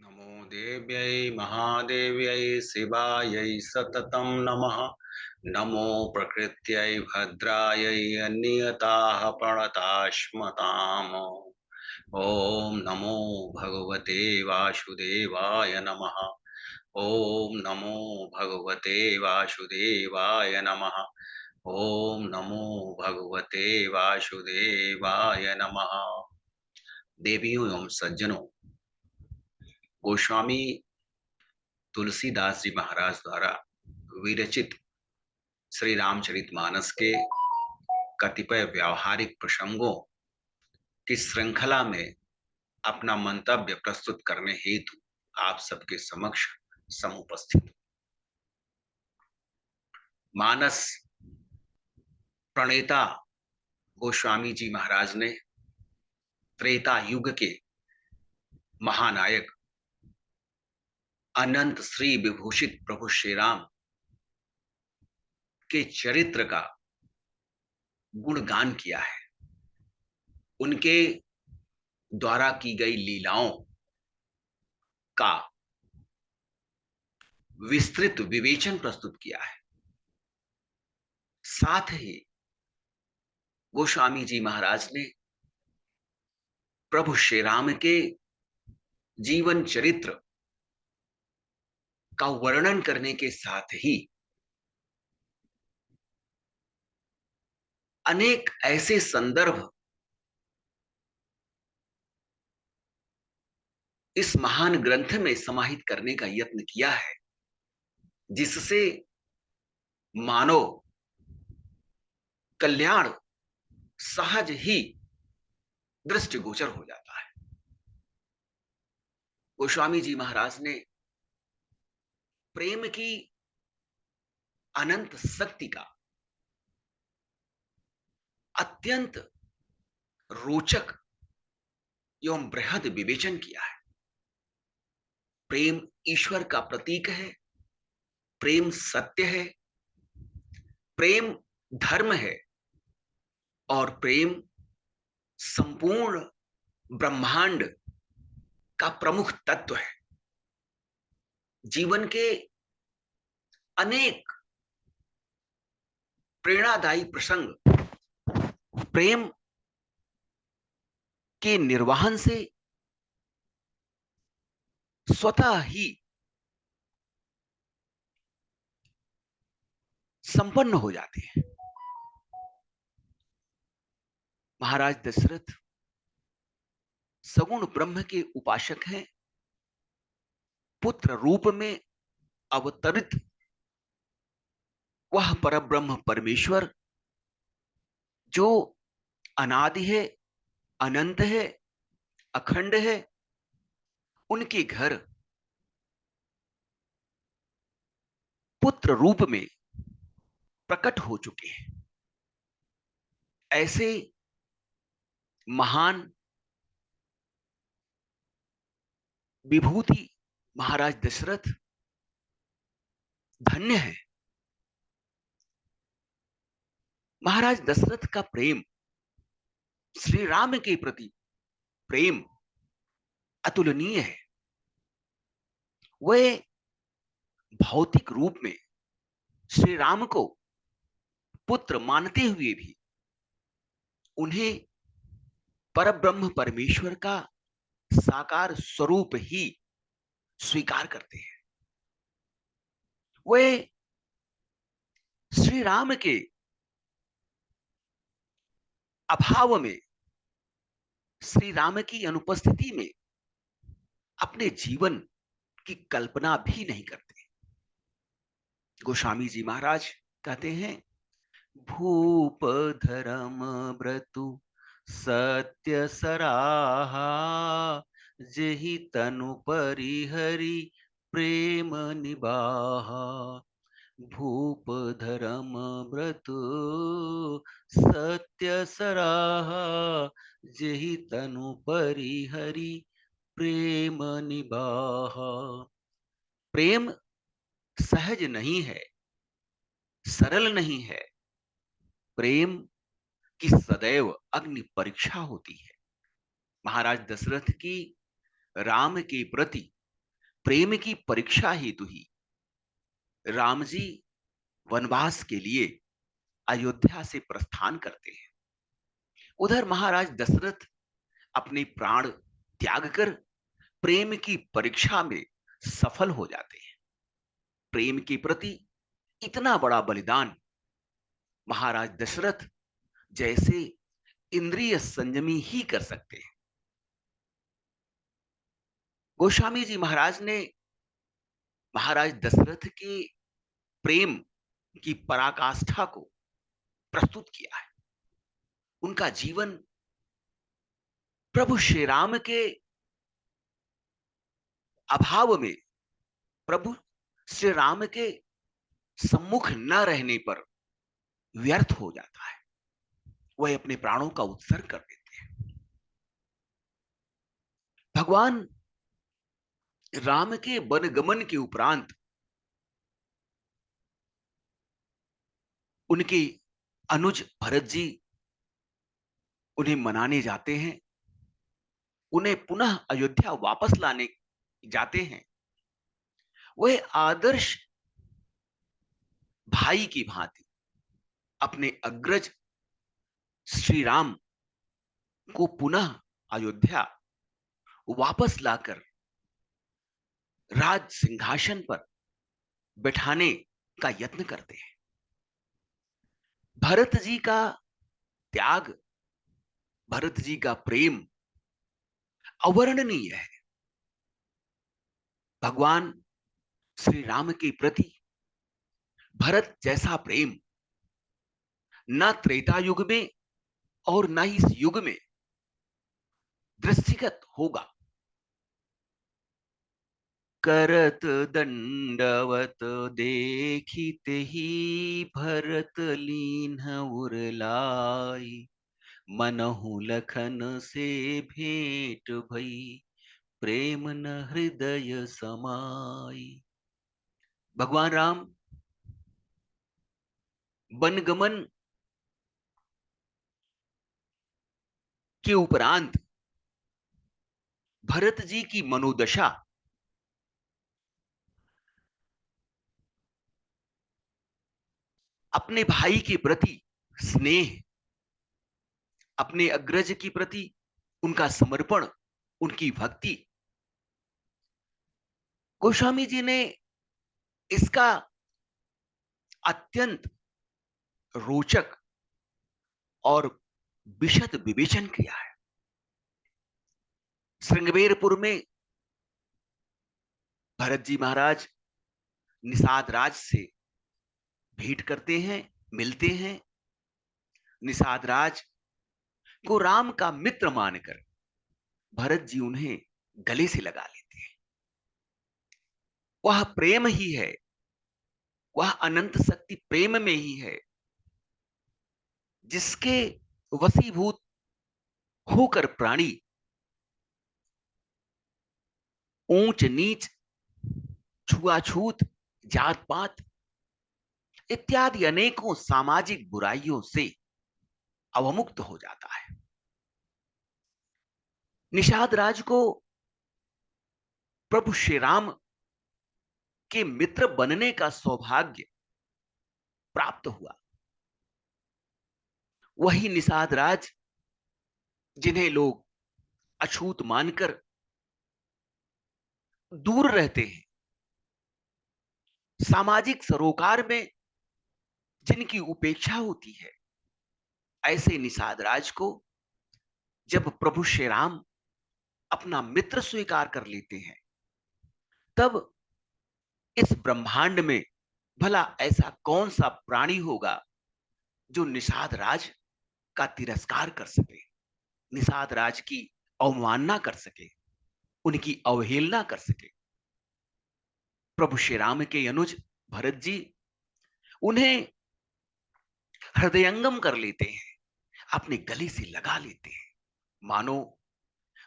नमो देव्यै महादेव्यै शिवायै सततं नमः। नमो प्रकृत्यै भद्रायै अन्यताः प्रणताश्मताम्। ॐ नमो भगवते वासुदेवाय नमः। ॐ नमो भगवते वासुदेवाय नमः। ॐ नमो भगवते वासुदेवाय नमः। देवियों एवं सज्जनों, गोस्वामी तुलसीदास जी महाराज द्वारा विरचित श्री रामचरितमानस के कतिपय व्यावहारिक प्रसंगों की श्रृंखला में अपना मंतव्य प्रस्तुत करने हेतु आप सबके समक्ष समुपस्थित। मानस प्रणेता गोस्वामी जी महाराज ने त्रेता युग के महानायक अनंत श्री विभूषित प्रभु श्री राम के चरित्र का गुणगान किया है। उनके द्वारा की गई लीलाओं का विस्तृत विवेचन प्रस्तुत किया है। साथ ही गोस्वामी जी महाराज ने प्रभु श्री राम के जीवन चरित्र का वर्णन करने के साथ ही अनेक ऐसे संदर्भ इस महान ग्रंथ में समाहित करने का यत्न किया है, जिससे मानव कल्याण सहज ही दृष्टिगोचर हो जाता है। गोस्वामी जी महाराज ने प्रेम की अनंत शक्ति का अत्यंत रोचक एवं बृहद विवेचन किया है। प्रेम ईश्वर का प्रतीक है, प्रेम सत्य है, प्रेम धर्म है और प्रेम संपूर्ण ब्रह्मांड का प्रमुख तत्व है। जीवन के अनेक प्रेरणादायी प्रसंग प्रेम के निर्वहन से स्वतः ही संपन्न हो जाते हैं। महाराज दशरथ सगुण ब्रह्म के उपासक हैं। पुत्र रूप में अवतरित वह परब्रह्म परमेश्वर जो अनादि है, अनंत है, अखंड है, उनके घर पुत्र रूप में प्रकट हो चुके हैं। ऐसे महान विभूति महाराज दशरथ धन्य है। महाराज दशरथ का प्रेम, श्री राम के प्रति प्रेम अतुलनीय है। वे भौतिक रूप में श्री राम को पुत्र मानते हुए भी उन्हें परब्रह्म परमेश्वर का साकार स्वरूप ही स्वीकार करते हैं। वे श्री राम के अभाव में, श्री राम की अनुपस्थिति में अपने जीवन की कल्पना भी नहीं करते। गोस्वामी जी महाराज कहते हैं, भूप धर्म व्रतु सत्य सराहा, जेहि तनु परिहरि प्रेम निबाहा। भूप धर्म व्रतु सत्य सराहा, जेहि तनु परिहरि प्रेम निबाहा। प्रेम सहज नहीं है, सरल नहीं है। प्रेम की सदैव अग्नि परीक्षा होती है। महाराज दशरथ की राम के प्रति प्रेम की परीक्षा हेतु ही राम जी वनवास के लिए अयोध्या से प्रस्थान करते हैं। उधर महाराज दशरथ अपने प्राण त्याग कर प्रेम की परीक्षा में सफल हो जाते हैं। प्रेम के प्रति इतना बड़ा बलिदान महाराज दशरथ जैसे इंद्रिय संयमी ही कर सकते हैं। गोस्वामी जी महाराज ने महाराज दशरथ के प्रेम की पराकाष्ठा को प्रस्तुत किया है। उनका जीवन प्रभु श्री राम के अभाव में, प्रभु श्री राम के सम्मुख न रहने पर व्यर्थ हो जाता है। वह अपने प्राणों का उत्सर्ग कर देते हैं। भगवान राम के वनगमन के उपरांत उनके अनुज भरत जी उन्हें मनाने जाते हैं, उन्हें पुनः अयोध्या वापस लाने जाते हैं। वह आदर्श भाई की भांति अपने अग्रज श्री राम को पुनः अयोध्या वापस लाकर राज सिंहासन पर बैठाने का यत्न करते हैं। भरत जी का त्याग, भरत जी का प्रेम अवर्णनीय है। भगवान श्री राम के प्रति भरत जैसा प्रेम न त्रेता युग में और न ही इस युग में दृष्टिगत होगा। करत दंडवत देखित ही भरत लीन्ह उरलाई, मनहु लखन से भेंट भई, प्रेम न हृदय समाई। भगवान राम वनगमन के उपरांत भरत जी की मनोदशा अपने भाई के प्रति स्नेह, अपने अग्रज के प्रति उनका समर्पण, उनकी भक्ति, गोस्वामी जी ने इसका अत्यंत रोचक और विशद विवेचन किया है। श्रृंगवेरपुर में भरत जी महाराज निषाद राज से भेंट करते हैं, मिलते हैं। निषाद राज को राम का मित्र मानकर भरत जी उन्हें गले से लगा लेते हैं। वह प्रेम ही है, वह अनंत शक्ति प्रेम में ही है, जिसके वशीभूत होकर प्राणी ऊंच नीच, छुआछूत, जात पात इत्यादि अनेकों सामाजिक बुराइयों से अवमुक्त हो जाता है। निषाद राज को प्रभु श्री राम के मित्र बनने का सौभाग्य प्राप्त हुआ। वही निषाद राज जिन्हें लोग अछूत मानकर दूर रहते हैं, सामाजिक सरोकार में जिनकी उपेक्षा होती है, ऐसे निषाद राज को जब प्रभु श्री राम अपना मित्र स्वीकार कर लेते हैं, तब इस ब्रह्मांड में भला ऐसा कौन सा प्राणी होगा जो निषाद राज का तिरस्कार कर सके, निषाद राज की अवमानना कर सके, उनकी अवहेलना कर सके। प्रभु श्री राम के अनुज भरत जी उन्हें हृदयंगम कर लेते हैं, अपने गले से लगा लेते हैं, मानो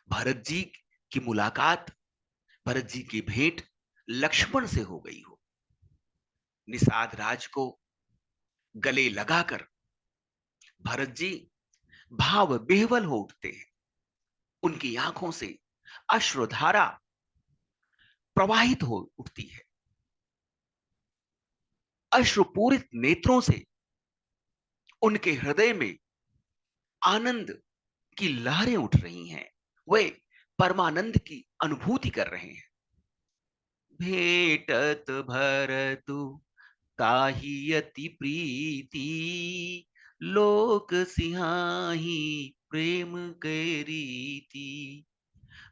भरत जी की मुलाकात, भरत जी की भेंट लक्ष्मण से हो गई हो। निषाद राज को गले लगाकर भरत जी भाव विह्वल हो उठते हैं। उनकी आंखों से अश्रुधारा प्रवाहित हो उठती है। अश्रुपूरित नेत्रों से उनके हृदय में आनंद की लहरें उठ रही हैं। वे परमानंद की अनुभूति कर रहे हैं। भेटत भरतु ताहि अति प्रीति, लोक सिंहाही प्रेम के रीति।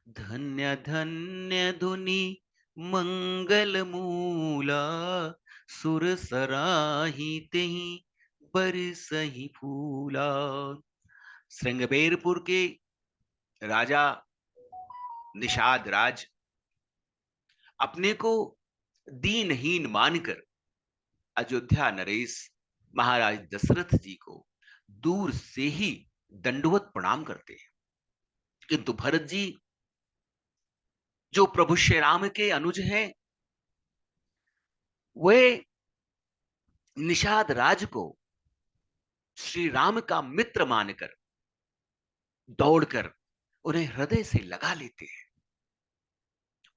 धन्य धन्य धुनि मंगल मूला, सुर सराही तेहि बरसहि फूला। श्रृंगबेरपुर के राजा निषाद राज अपने को दीनहीन मानकर अयोध्या नरेश महाराज दशरथ जी को दूर से ही दंडवत प्रणाम करते हैं। किंतु भरत जी जो प्रभु श्री राम के अनुज हैं, वे निषाद राज को श्री राम का मित्र मानकर दौड़कर उन्हें हृदय से लगा लेते हैं।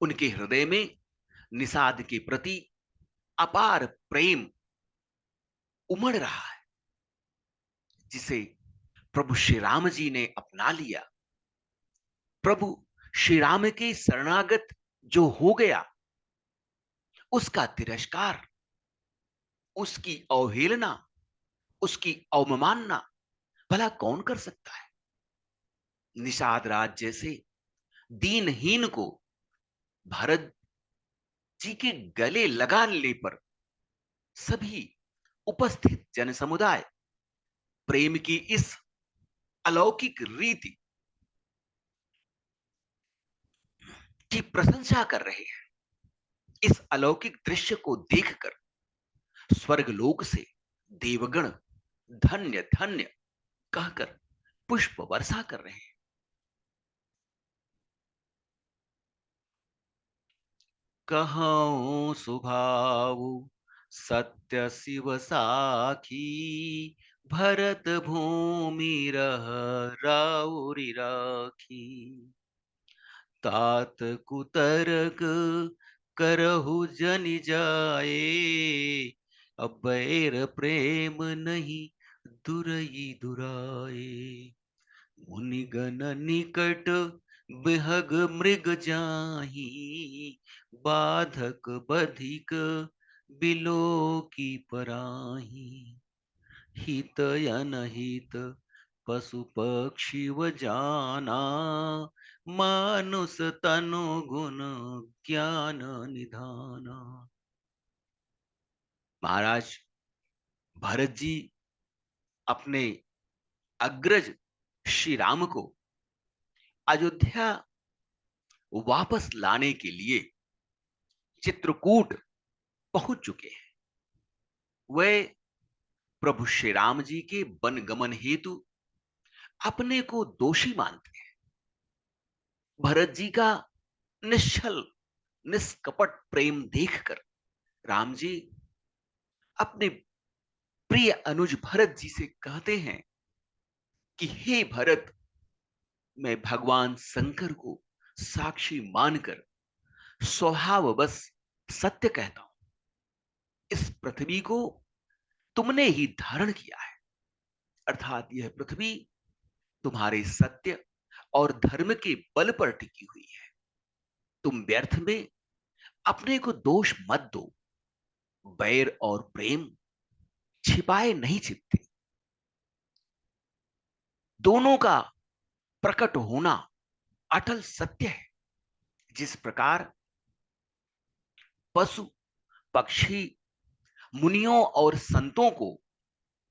उनके हृदय में निषाद के प्रति अपार प्रेम उमड़ रहा है, जिसे प्रभु श्री राम जी ने अपना लिया। प्रभु श्री राम के शरणागत जो हो गया, उसका तिरस्कार, उसकी अवहेलना, उसकी अवमानना भला कौन कर सकता है। निषाद राज जैसे दीनहीन को भरत जी के गले लगाने पर सभी उपस्थित जन समुदाय प्रेम की इस अलौकिक रीति की प्रशंसा कर रहे हैं। इस अलौकिक दृश्य को देखकर स्वर्गलोक से देवगण धन्य धन्य कहकर पुष्प वर्षा कर रहे हैं। कहूं सुभावु सत्य शिव साखी, भरत भूमि रह राउरी राखी। तात कुतरक करहु जन जाए, अबैर प्रेम नहीं दुरई दुराए। मुनिगण निकट बिहग मृग जाही, बाधक बधिक बिलो की पराही। हित अनहित पशु पक्षी व जाना, मानुष तनु गुण ज्ञान निधाना। महाराज भरत जी अपने अग्रज श्री राम को अयोध्या वापस लाने के लिए चित्रकूट पहुंच चुके हैं। वे प्रभु श्री राम जी के वनगमन हेतु अपने को दोषी मानते हैं। भरत जी का निश्चल निष्कपट प्रेम देखकर राम जी अपने प्रिय अनुज भरत जी से कहते हैं कि हे भरत, मैं भगवान शंकर को साक्षी मानकर स्वभाववश सत्य कहता हूं। इस पृथ्वी को तुमने ही धारण किया है, अर्थात यह पृथ्वी तुम्हारे सत्य और धर्म के बल पर टिकी हुई है। तुम व्यर्थ में अपने को दोष मत दो। बैर और प्रेम छिपाए नहीं छिपते, दोनों का प्रकट होना अटल सत्य है। जिस प्रकार पशु पक्षी मुनियों और संतों को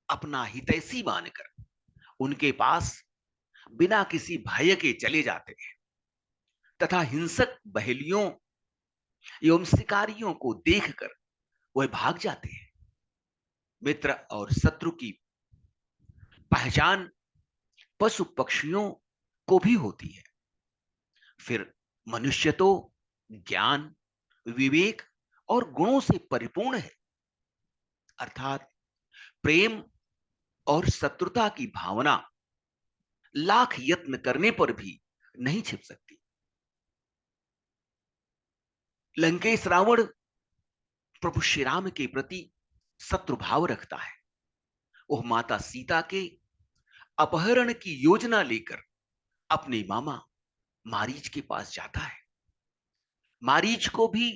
अपना हितैषी मानकर उनके पास बिना किसी भय के चले जाते हैं, तथा हिंसक बहेलियों एवं शिकारियों को देखकर वह भाग जाते हैं, मित्र और शत्रु की पहचान पशु पक्षियों को भी होती है। फिर मनुष्य तो ज्ञान, विवेक और गुणों से परिपूर्ण है, अर्थात प्रेम और शत्रुता की भावना लाख यत्न करने पर भी नहीं छिप सकती। लंकेश रावण प्रभु श्री राम के प्रति शत्रु भाव रखता है। वह माता सीता के अपहरण की योजना लेकर अपने मामा मारीच के पास जाता है। मारीच को भी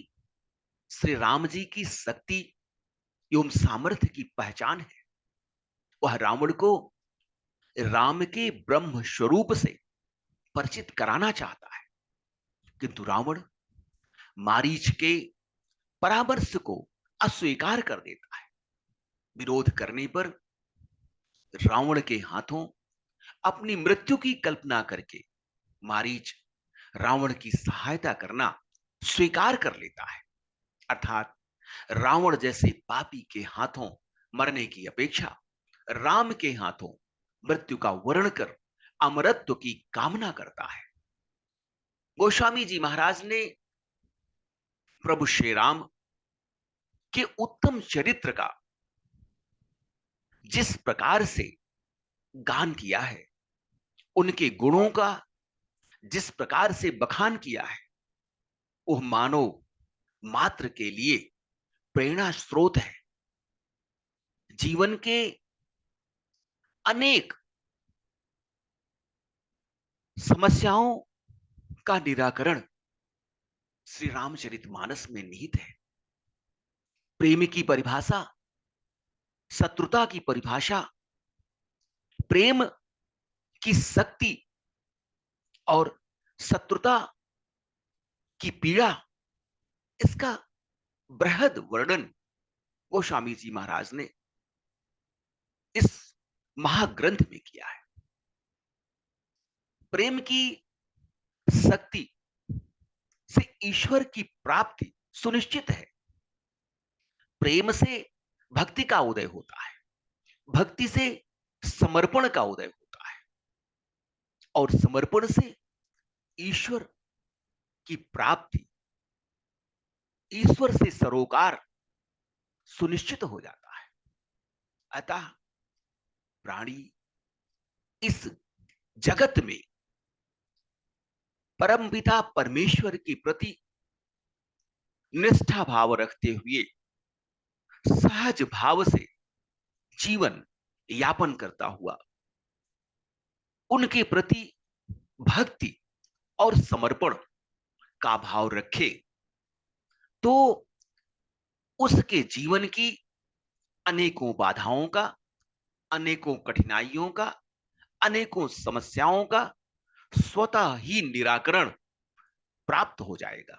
श्री राम जी की शक्ति एवं सामर्थ्य की पहचान है। वह रावण को राम के ब्रह्म स्वरूप से परिचित कराना चाहता है, किंतु रावण मारीच के परामर्श को अस्वीकार कर देता है। विरोध करने पर रावण के हाथों अपनी मृत्यु की कल्पना करके मारीच रावण की सहायता करना स्वीकार कर लेता है। अर्थात रावण जैसे पापी के हाथों मरने की अपेक्षा राम के हाथों मृत्यु का वर्ण कर अमरत्व की कामना करता है। गोस्वामी जी महाराज ने प्रभु श्री राम के उत्तम चरित्र का जिस प्रकार से गान किया है, उनके गुणों का जिस प्रकार से बखान किया है, वह मानव मात्र के लिए प्रेरणा स्रोत है। जीवन के अनेक समस्याओं का निराकरण श्री रामचरितमानस में निहित है। प्रेम की परिभाषा, शत्रुता की परिभाषा, प्रेम की शक्ति और शत्रुता की पीड़ा, इसका बृहद वर्णन गोस्वामी जी महाराज ने इस महाग्रंथ में किया है। प्रेम की शक्ति से ईश्वर की प्राप्ति सुनिश्चित है। प्रेम से भक्ति का उदय होता है, भक्ति से समर्पण का उदय होता है और समर्पण से ईश्वर की प्राप्ति, ईश्वर से सरोकार सुनिश्चित हो जाता है। अतः प्राणी इस जगत में परमपिता परमेश्वर के प्रति निष्ठा भाव रखते हुए सहज भाव से जीवन यापन करता हुआ उनके प्रति भक्ति और समर्पण का भाव रखे तो उसके जीवन की अनेकों बाधाओं का, अनेकों कठिनाइयों का, अनेकों समस्याओं का स्वतः ही निराकरण प्राप्त हो जाएगा।